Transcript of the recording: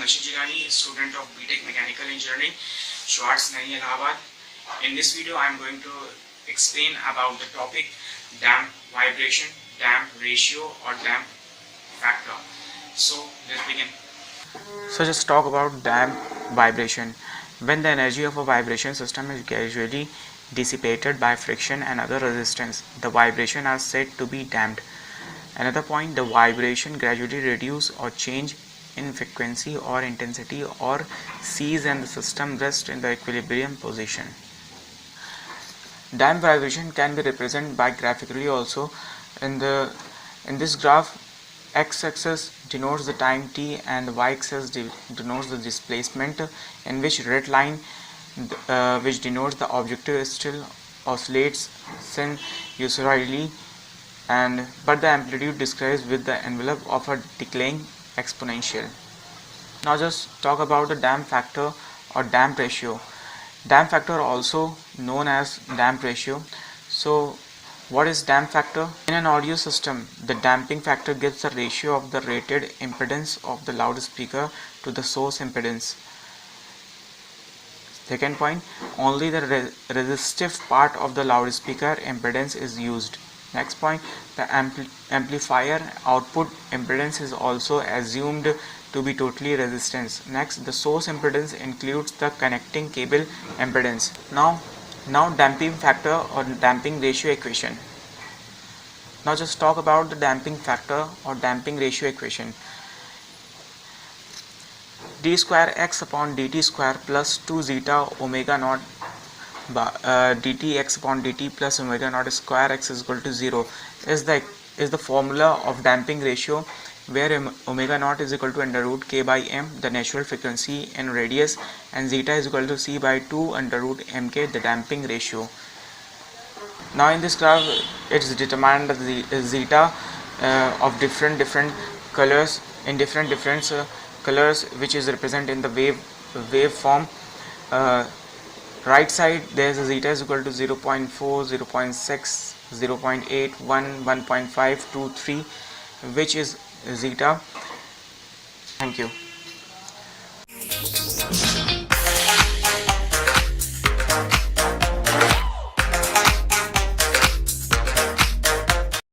Nashid Jilani, student of BTech Mechanical Engineering, Schwartz Nahi, Allahabad. In this video, I am going to explain about the topic damp vibration, damp ratio or damp factor. So let's begin. So just talk about damp vibration. When the energy of a vibration system is gradually dissipated by friction and other resistance, the vibration are said to be damped. Another point, the vibration gradually reduce or change in frequency or intensity or cease and the system rests in the equilibrium position. Damp vibration can be represented by graphically also. In this graph, x-axis denotes the time t and the y-axis denotes the displacement, in which red line which denotes the objective still oscillates sinusoidally, but the amplitude describes with the envelope of a declining exponential. Now just talk about the damp factor or damp ratio. Damp factor also known as damp ratio. So what is damp factor? In an audio system, the damping factor gives the ratio of the rated impedance of the loudspeaker to the source impedance. Second point, only the resistive part of the loudspeaker impedance is used. Next point, the amplifier output impedance is also assumed to be totally resistance. Next, the source impedance includes the connecting cable impedance. Now damping factor or damping ratio equation. Now just talk about the damping factor or damping ratio equation. d square x upon dt square plus 2 zeta omega naught dt x upon dt plus omega naught square x is equal to 0 is the formula of damping ratio, where omega naught is equal to under root k by m, the natural frequency in radius, and zeta is equal to c by 2 under root mk, the damping ratio. Now in this graph, it is determined that the zeta of different colors in different colors, which is represented in the waveform. Right side there is a zeta is equal to 0.4, 0.6, 0.8, 1, 1.5, 2, 3, which is zeta. Thank you.